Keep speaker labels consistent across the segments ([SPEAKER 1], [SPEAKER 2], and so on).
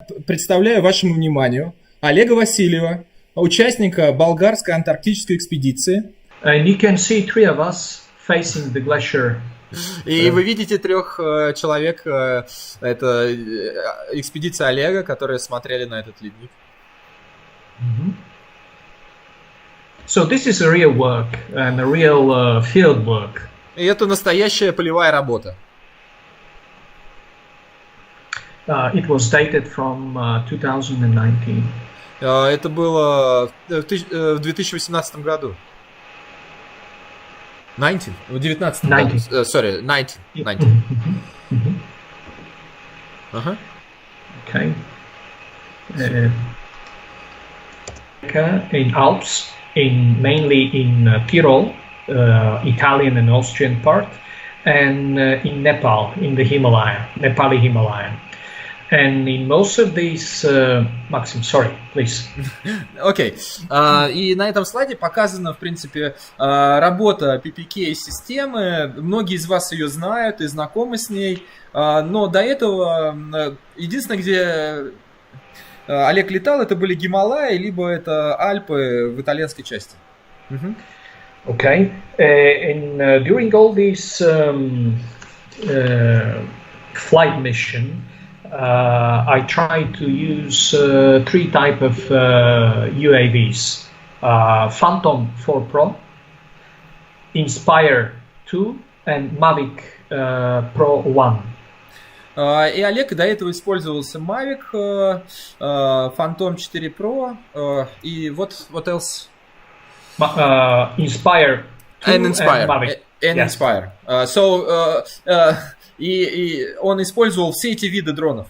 [SPEAKER 1] Представляю вашему вниманию Олега Васильева, участника болгарской антарктической экспедиции.
[SPEAKER 2] And you can see three of us facing the glacier.
[SPEAKER 1] И вы видите трех человек, это экспедиция Олега, которые смотрели на этот ледник.
[SPEAKER 2] So this is a real work and a real field work.
[SPEAKER 1] И это настоящая полевая работа.
[SPEAKER 2] It was dated from 2019.
[SPEAKER 1] Это было в 2018 году. 19? В 19 году. Sorry, 19. Ага.
[SPEAKER 2] Okay. In Alps, mainly in Tyrol, Italian and Austrian part, and in Nepal, in the Nepali Himalaya. And in most of these, Maxim, sorry, please.
[SPEAKER 1] Окей. И на этом слайде показана, в принципе, работа PPK-системы. Многие из вас ее знают и знакомы с ней. Но до этого единственное, где Олег летал, это были Гималаи, либо это Альпы в итальянской части.
[SPEAKER 2] Okay. And during all these flight mission, I tried to use three type of UAVs: Phantom 4 Pro, Inspire 2, and Mavic Pro 1.
[SPEAKER 1] И Олег до этого использовался Mavic, Phantom 4 Pro и what else?
[SPEAKER 2] Inspire 2
[SPEAKER 1] and Inspire.
[SPEAKER 2] And Mavic.
[SPEAKER 1] And yes. Inspire. И он использовал все эти виды дронов.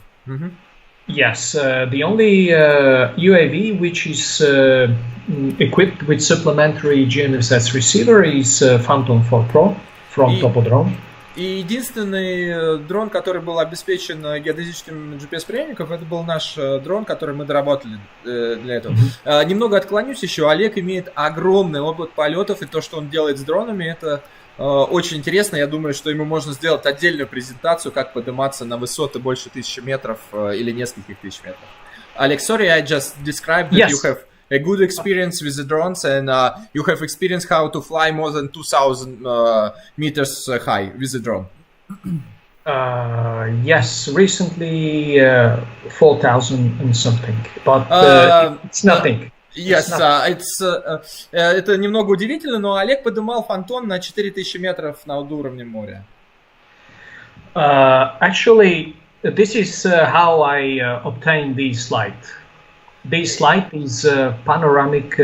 [SPEAKER 2] Yes, the only UAV which is equipped with supplementary GNSS receiver is Phantom 4 Pro from TOPODRONE.
[SPEAKER 1] И единственный дрон, который был обеспечен геодезическим GPS-приемником, это был наш дрон, который мы доработали для этого. Немного отклонюсь еще. Олег имеет огромный опыт полетов, и то, что он делает с дронами, это очень интересно. Я думаю, что ему можно сделать отдельную презентацию, как подниматься на высоты больше 1000 метров или нескольких тысяч метров. Alex, sorry, I just described that you have a good experience with the drones and you have experienced how to fly more than 2000 meters high with the drone.
[SPEAKER 2] Yes, recently 4000 and something, but it's nothing.
[SPEAKER 1] Yes, это немного удивительно, но Олег поднимал Фантон на 4000 метров над уровнем моря.
[SPEAKER 2] Actually, this is how I obtained this slide. This slide is a panoramic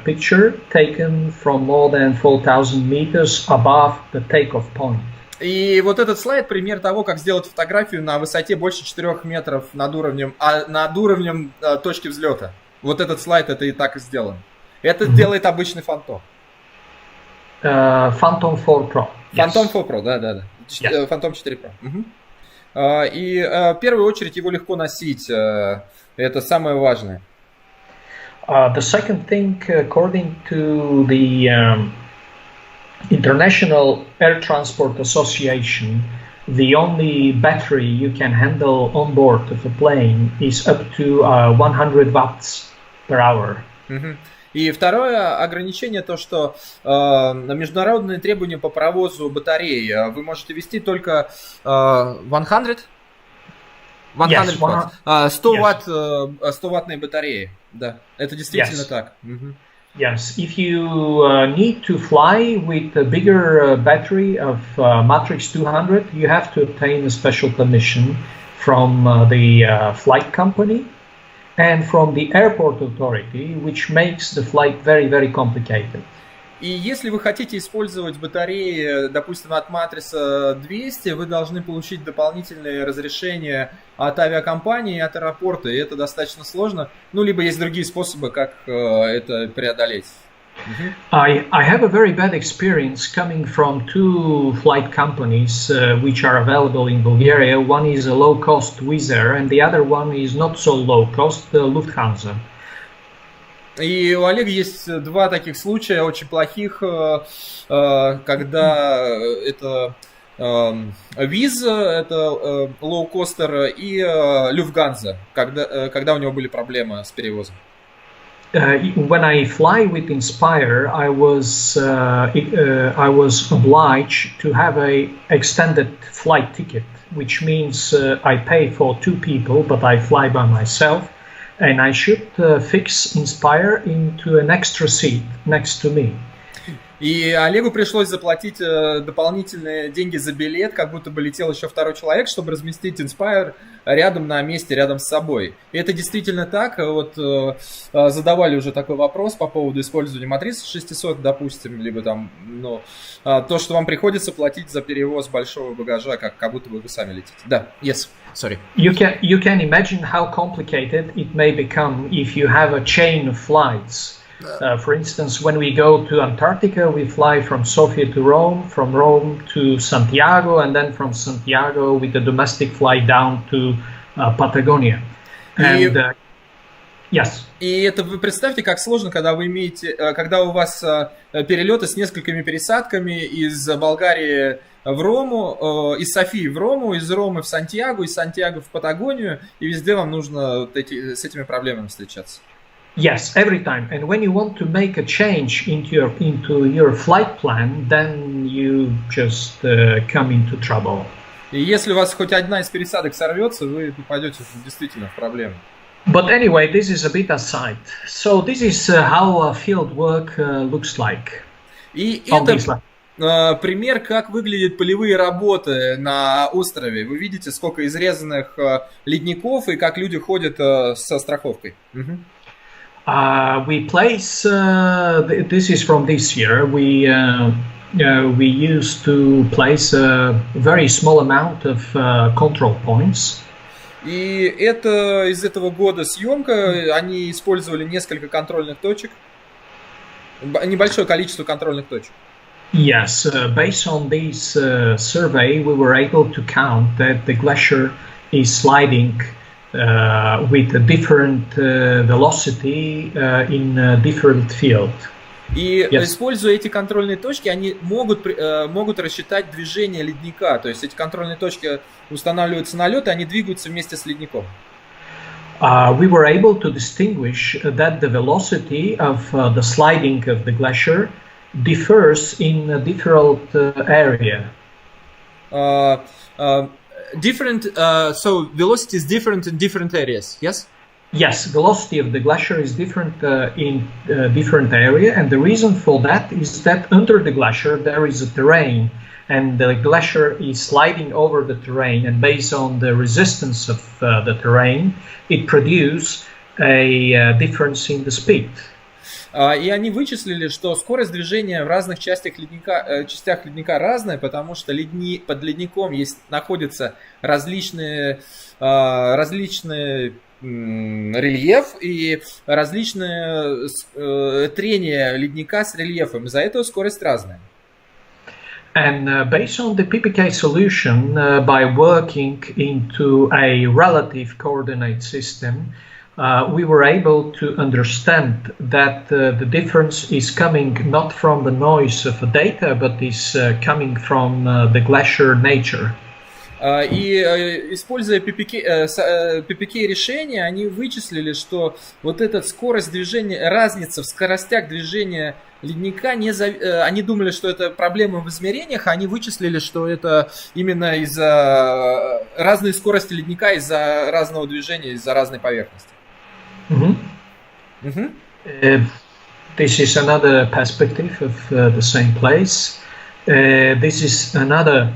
[SPEAKER 2] picture taken from more than 4000 meters above the takeoff point.
[SPEAKER 1] И вот этот слайд пример того, как сделать фотографию на высоте больше 4 метров над уровнем точки взлета. Вот этот слайд, это и так и сделан. Это делает обычный Phantom.
[SPEAKER 2] Phantom 4 Pro.
[SPEAKER 1] Phantom 4 Pro, да. Yes. Phantom 4 Pro. И в первую очередь его легко носить. Это самое важное.
[SPEAKER 2] The second thing, according to the International Air Transport Association, the only battery you can handle on board of a plane is up to 100 watts per hour.
[SPEAKER 1] И второе ограничение то, что международные требования по провозу батареи вы можете вести только 100 ватт, 100 ваттные батареи. Да, это действительно так.
[SPEAKER 2] Yes, if you need to fly with a bigger battery of Matrix 200, you have to obtain a special permission from the flight company and from the airport authority, which makes the flight very, very complicated.
[SPEAKER 1] И если вы хотите использовать батареи, допустим, от Матрица 200, вы должны получить дополнительные разрешения от авиакомпании и от аэропорта, и это достаточно сложно. Ну, либо есть другие способы, как это преодолеть.
[SPEAKER 2] I have a very bad experience coming from two flight companies which are available in Bulgaria. One is a low-cost Wizz Air, and the other one is not so low-cost, Lufthansa.
[SPEAKER 1] И у Олега есть два таких случая очень плохих, когда это Виз, это лоукостер, и Люфтганза, когда у него были проблемы с перевозом.
[SPEAKER 2] When I fly with Inspire, I was obliged to have a extended flight ticket, which means I pay for 2 people, but I fly by myself, and I should fix Inspire into an extra seat next to me.
[SPEAKER 1] И Олегу пришлось заплатить дополнительные деньги за билет, как будто бы летел еще второй человек, чтобы разместить Inspire рядом на месте, рядом с собой. И это действительно так. Вот задавали уже такой вопрос по поводу использования матрицы 600, допустим, либо там, ну, то, что вам приходится платить за перевоз большого багажа, как будто бы вы сами летите. Да, yes, sorry.
[SPEAKER 2] You can imagine how complicated it may become if you have a chain of flights. For instance, when we go to Antarctica, we fly from Sofia to Rome, from Rome to Santiago, and then from Santiago with a domestic flight down to Patagonia. And, yes.
[SPEAKER 1] И это вы представьте, как сложно, когда у вас перелеты с несколькими пересадками из Болгарии в Рому, из Софии в Рому, из Ромы в Сантьяго, из Сантьяго в Патагонию, и везде вам нужно с этими проблемами встречаться.
[SPEAKER 2] Yes, every time. And when you want to make a change into your flight plan, then you just come into trouble.
[SPEAKER 1] И если у вас хоть одна из пересадок сорвется, вы попадете действительно в проблемы.
[SPEAKER 2] But anyway, this is a bit aside. So this is how field work looks like.
[SPEAKER 1] И это пример, как выглядят полевые работы на острове. Вы видите, сколько изрезанных ледников и как люди ходят со страховкой.
[SPEAKER 2] We place, this is from this year, we used to place a very small amount of control points.
[SPEAKER 1] И это из этого года съемка, они использовали несколько контрольных точек, небольшое количество контрольных точек.
[SPEAKER 2] Yes, based on this survey, we were able to count that the glacier is sliding with a different velocity in a different field.
[SPEAKER 1] И используя эти контрольные точки, они могут рассчитать движение ледника. То есть эти контрольные точки устанавливаются на лед, и они двигаются вместе с ледником.
[SPEAKER 2] We were able to distinguish that the velocity of the sliding of the glacier differs in a different area. So velocity is different in different areas, yes? Yes, velocity of the glacier is different in different area, and the reason for that is that under the glacier there is a terrain, and the glacier is sliding over the terrain, and based on the resistance of the terrain, it produces a difference in the speed.
[SPEAKER 1] И они вычислили, что скорость движения в разных частях ледника разная, потому что под ледником находятся различные рельеф и различные трения ледника с рельефом. Из-за этого скорость разная.
[SPEAKER 2] And based on the PPK solution, by working into a relative coordinate system, we were able to understand that the difference is coming not from the noise of the data, but is coming from the glacier nature.
[SPEAKER 1] И используя PPK решения, они вычислили, что вот эта скорость движения, разница в скоростях движения ледника, они думали, что это проблема в измерениях, а они вычислили, что это именно из-за разной скорости ледника, из-за разного движения, из-за разной поверхности.
[SPEAKER 2] This is another perspective of the same place. This is another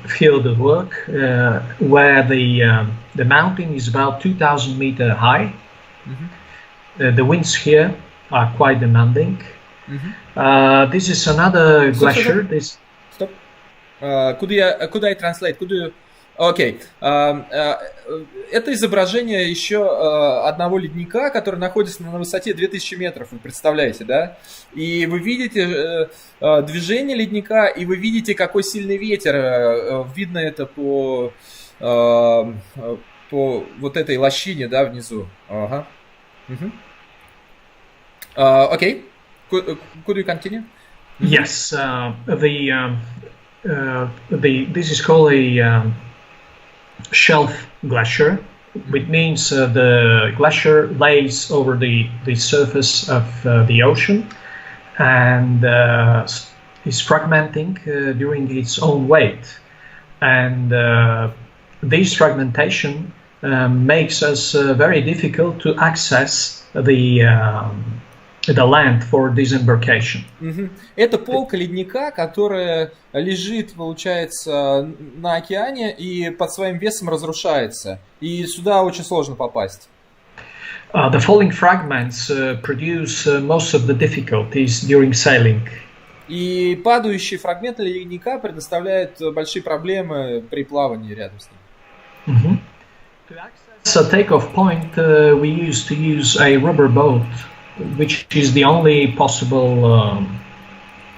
[SPEAKER 2] field of work where the mountain is about 2,000 meters high. The winds here are quite demanding. This is another glacier.
[SPEAKER 1] Stop. Could I translate? Окей. Это изображение еще одного ледника, который находится на высоте 2000 метров, вы представляете, да? И вы видите движение ледника, и вы видите, какой сильный ветер. Видно это по вот этой лощине, да, внизу. Ага. Окей. Could you continue?
[SPEAKER 2] Yes. this is called a shelf glacier, which means the glacier lays over the surface of the ocean and is fragmenting during its own weight. And this fragmentation makes us very difficult to access the land for disembarkation.
[SPEAKER 1] Это полка ледника, которая лежит, получается, на океане и под своим весом разрушается. И сюда очень сложно попасть.
[SPEAKER 2] The falling fragments produce most of the difficulties during sailing.
[SPEAKER 1] И падающие фрагменты ледника предоставляют большие проблемы при плавании рядом с ним.
[SPEAKER 2] To access a takeoff point, we used to use a rubber boat, which is the only possible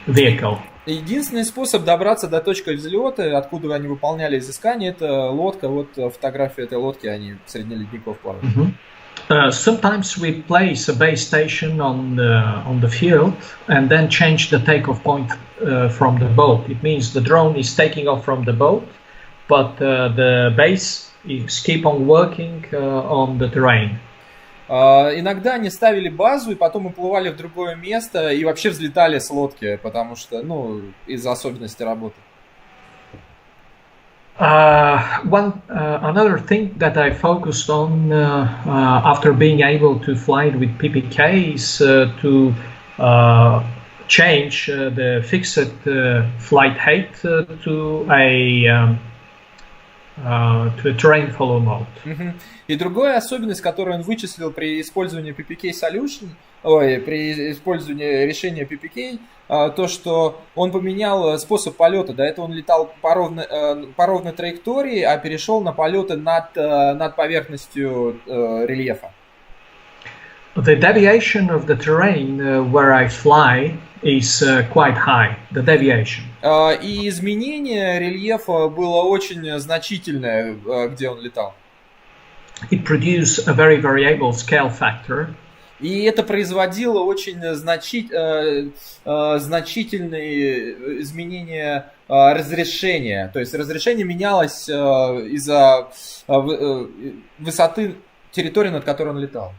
[SPEAKER 2] vehicle.
[SPEAKER 1] Единственный способ добраться до точки взлета, откуда они выполняли изыскания, это лодка. Вот фотография этой лодки, они в среди ледников плавают.
[SPEAKER 2] Sometimes we place a base station on the field and then change the takeoff point from the boat. It means the drone is taking off from the boat, but the base is keep on working on the terrain.
[SPEAKER 1] Иногда они ставили базу и потом уплывали в другое место и вообще взлетали с лодки, потому что, из-за особенностей работы.
[SPEAKER 2] Another thing that I focused on after being able to fly it with PPK is to change the fixed flight height to a terrain follow mode.
[SPEAKER 1] И другая особенность, которую он вычислил при использовании PPK Solution, при использовании решения PPK, то, что он поменял способ полета. До этого он летал по ровной траектории, а перешел на полеты над поверхностью рельефа.
[SPEAKER 2] The deviation of the terrain where I fly is quite high. The deviation.
[SPEAKER 1] И изменение рельефа было очень значительное, где он летал.
[SPEAKER 2] It produced a very variable scale factor.
[SPEAKER 1] И это производило очень значительные изменения разрешения. То есть разрешение менялось из-за высоты территории, над которой он летал.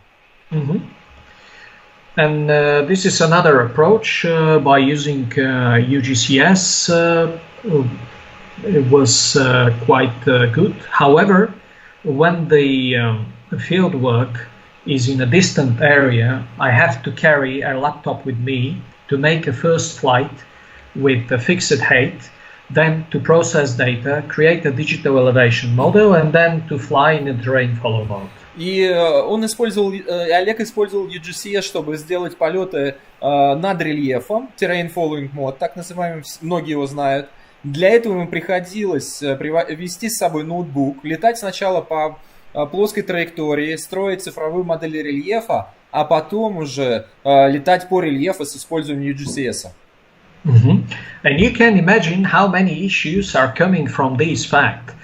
[SPEAKER 2] And this is another approach by using UGCS. It was quite good. However, when the field work is in a distant area, I have to carry a laptop with me to make a first flight with a fixed height, then to process data, create a digital elevation model, and then to fly in a terrain follow mode.
[SPEAKER 1] И Олег использовал UGCS, чтобы сделать полеты над рельефом, terrain following mode, так называемый, многие его знают. Для этого ему приходилось вести с собой ноутбук, летать сначала по плоской траектории, строить цифровую модель рельефа, а потом уже летать по рельефу с использованием UGCS.
[SPEAKER 2] And you can imagine how many issues are coming from this fact.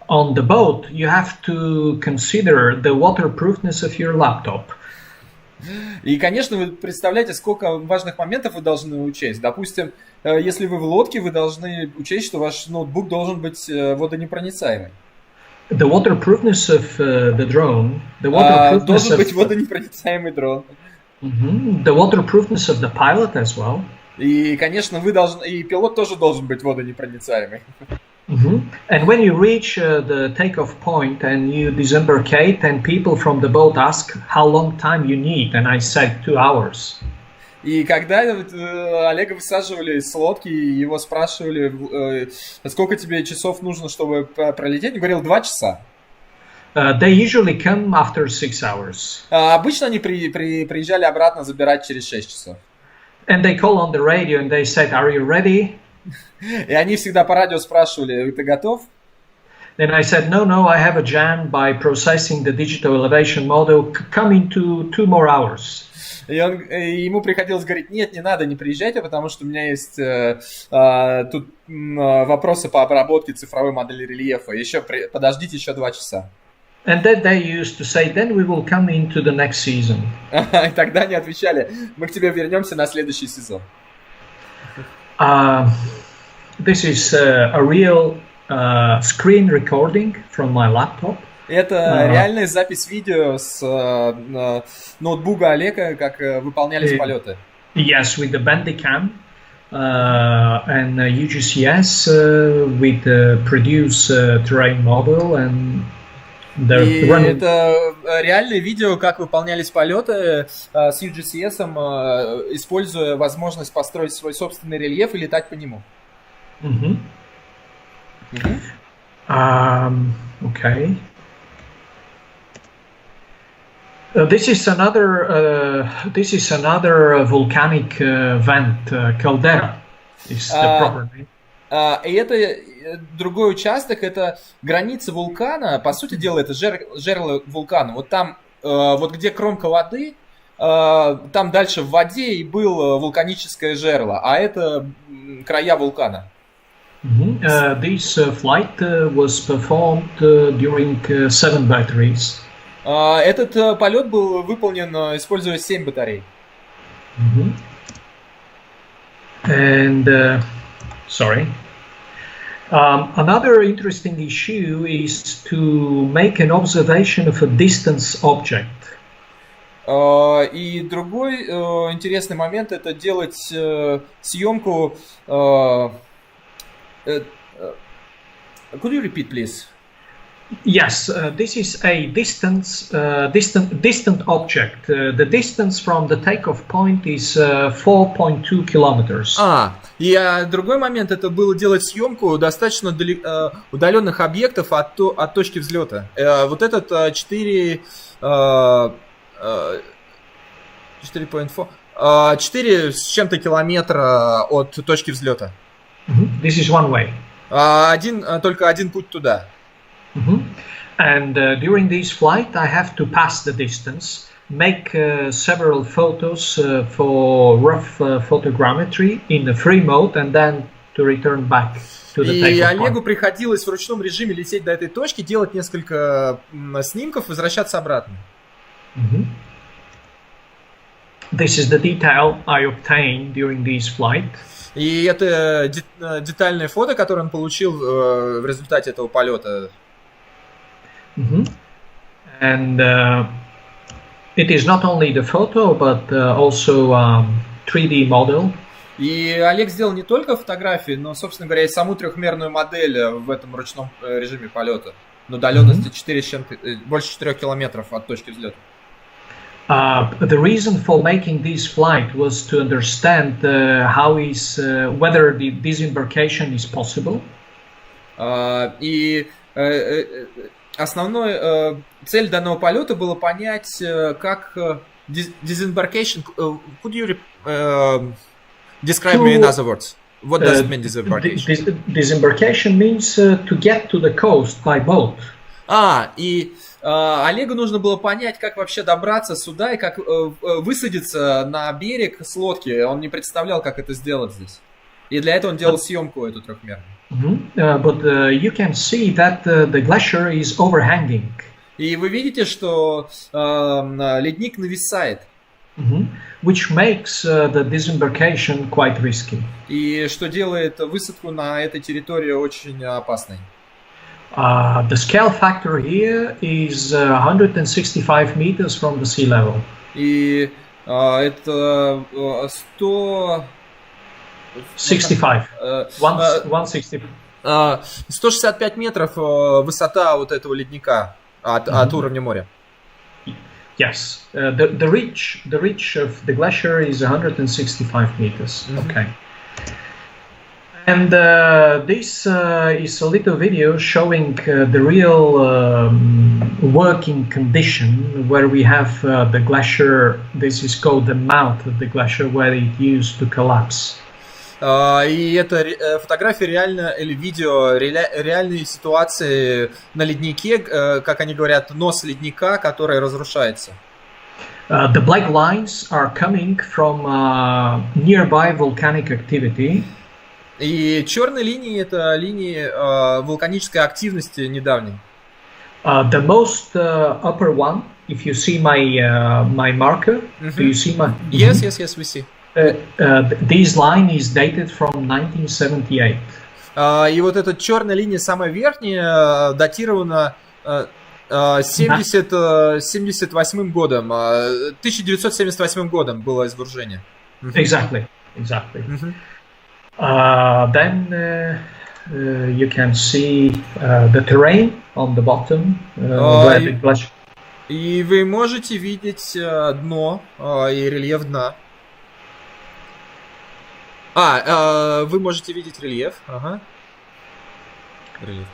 [SPEAKER 2] On the boat, you have to consider the waterproofness of your laptop.
[SPEAKER 1] И, конечно, вы представляете, сколько важных моментов вы должны учесть. Допустим, если вы в лодке, вы должны учесть, что ваш ноутбук должен быть водонепроницаемый.
[SPEAKER 2] The waterproofness of the drone.
[SPEAKER 1] Должен быть водонепроницаемый дрон.
[SPEAKER 2] The waterproofness of the pilot as well.
[SPEAKER 1] И, конечно, и пилот тоже должен быть водонепроницаемый.
[SPEAKER 2] And when you reach the takeoff point and you disembarkate, and people from the boat ask how long time you need, and I said 2 hours.
[SPEAKER 1] И когда Олега высаживали с лодки, его спрашивали, сколько тебе часов нужно, чтобы пролететь, он говорил 2 часа.
[SPEAKER 2] They usually come after 6 hours.
[SPEAKER 1] Обычно они приезжали обратно забирать через 6 часов.
[SPEAKER 2] And they call on the radio and they said, "Are you ready?"
[SPEAKER 1] И они всегда по радио спрашивали, ты готов?
[SPEAKER 2] Then I said, no, I have a jam by processing the digital elevation model. Come into 2 more hours.
[SPEAKER 1] И ему приходилось говорить, нет, не надо, не приезжайте, потому что у меня есть тут вопросы по обработке цифровой модели рельефа. Подождите еще 2 часа.
[SPEAKER 2] And then they used to say, then we will come into the next season.
[SPEAKER 1] И тогда они отвечали, мы к тебе вернемся на следующий сезон.
[SPEAKER 2] This is a real screen recording from my laptop.
[SPEAKER 1] Это реальная запись видео с ноутбука Олега, как выполнялись полеты.
[SPEAKER 2] Yes, with the Bandicam and UGCS with the produce terrain model and
[SPEAKER 1] И это реальное видео, как выполнялись полеты с UGCS, используя возможность построить свой собственный рельеф и летать по нему.
[SPEAKER 2] Okay. This is another volcanic vent, caldera. Is the proper name.
[SPEAKER 1] И это другой участок, это граница вулкана, по сути дела, это жерло вулкана. Вот там, вот где кромка воды, там дальше в воде и было вулканическое жерло, а это края вулкана.
[SPEAKER 2] This flight was performed during 7 batteries.
[SPEAKER 1] Этот полет был выполнен, используя 7 батарей.
[SPEAKER 2] And sorry. Another interesting issue is to make an observation of a distance object.
[SPEAKER 1] И другой интересный момент это делать съемку. Could you repeat, please?
[SPEAKER 2] Yes, this is a distant object. The distance from the takeoff point is 4.2 kilometers.
[SPEAKER 1] И другой момент это было делать съемку достаточно удаленных объектов от точки взлета. Вот этот 4 с чем-то километра от точки взлета.
[SPEAKER 2] This is one way.
[SPEAKER 1] Только один путь туда.
[SPEAKER 2] And during this flight, I have to pass the distance, make several photos for rough photogrammetry in the free mode, and then to return back to the takeoff point.
[SPEAKER 1] И Олегу приходилось в ручном режиме лететь до этой точки, делать несколько снимков, возвращаться обратно.
[SPEAKER 2] This is the detail I obtained during this flight.
[SPEAKER 1] И это детальное фото, которое он получил в результате этого полета.
[SPEAKER 2] And it is not only the photo, but also 3D model.
[SPEAKER 1] И Олег сделал не только фотографии, но, собственно говоря, и саму трехмерную модель в этом ручном режиме полета на удаленности больше 4 километров от точки взлета.
[SPEAKER 2] The reason for making this flight was to understand whether the disembarkation is possible.
[SPEAKER 1] И основной цель данного полета было понять, как disembarkation. Could you describe me in other words? What does it mean, disembarkation?
[SPEAKER 2] Disembarkation means to get to the coast by boat.
[SPEAKER 1] И Олегу нужно было понять, как вообще добраться сюда и как высадиться на берег с лодки. Он не представлял, как это сделать здесь. И для этого он делал съемку эту трехмерную.
[SPEAKER 2] But you can see that the glacier is overhanging.
[SPEAKER 1] И вы видите, что ледник нависает.
[SPEAKER 2] Which makes the disembarkation quite risky.
[SPEAKER 1] И что делает высадку на этой территории очень опасной.
[SPEAKER 2] The scale factor here is 165 meters from the sea level.
[SPEAKER 1] И это
[SPEAKER 2] 165.
[SPEAKER 1] 165 метров высота вот этого ледника от уровня моря.
[SPEAKER 2] Yes, the reach of the glacier is 165 meters. Okay. And this is a little video showing the real working condition where we have the glacier. This is called the mouth of the glacier where it used to collapse.
[SPEAKER 1] И это фотография реально или видео реальной ситуации на леднике, как они говорят, нос ледника, который разрушается.
[SPEAKER 2] The black lines are coming from nearby volcanic activity.
[SPEAKER 1] И черные линии это линии вулканической активности недавней.
[SPEAKER 2] The most upper one, if you see my marker, do you see my?
[SPEAKER 1] Yes, we see.
[SPEAKER 2] This line is dated from 1978.
[SPEAKER 1] И вот эта черная линия, самая верхняя, датирована 78 годом. 1978 годом было извержение.
[SPEAKER 2] Exactly. Then you can see the terrain on the bottom. Where the glacier...
[SPEAKER 1] И вы можете видеть дно и рельеф дна. Вы можете видеть рельеф. Ага. Рельеф.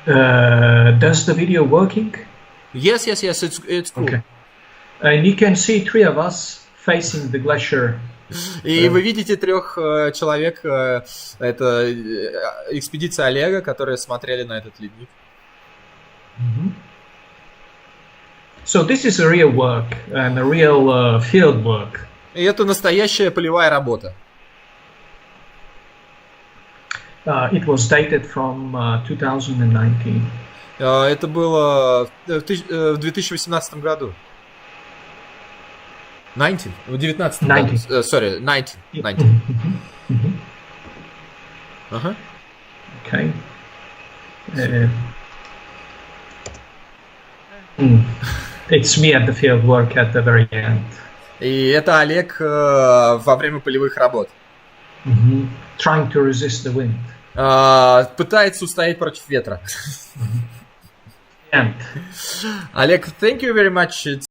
[SPEAKER 2] Does the video working?
[SPEAKER 1] Yes, it's cool.
[SPEAKER 2] Okay. And you can see three of us facing the glacier.
[SPEAKER 1] И вы видите 3 человек, это экспедиция Олега, которые смотрели на этот ледник.
[SPEAKER 2] So this is a real work and a real field work.
[SPEAKER 1] И это настоящая полевая работа.
[SPEAKER 2] It was dated from 2019.
[SPEAKER 1] Это было в 2018 году. 19 году. Sorry, 19. Ага.
[SPEAKER 2] Okay. It's me at the field work at the very end.
[SPEAKER 1] И это Олег во время полевых работ.
[SPEAKER 2] Trying to resist the wind.
[SPEAKER 1] Пытается устоять против ветра.
[SPEAKER 2] And
[SPEAKER 1] Олег, thank you very much.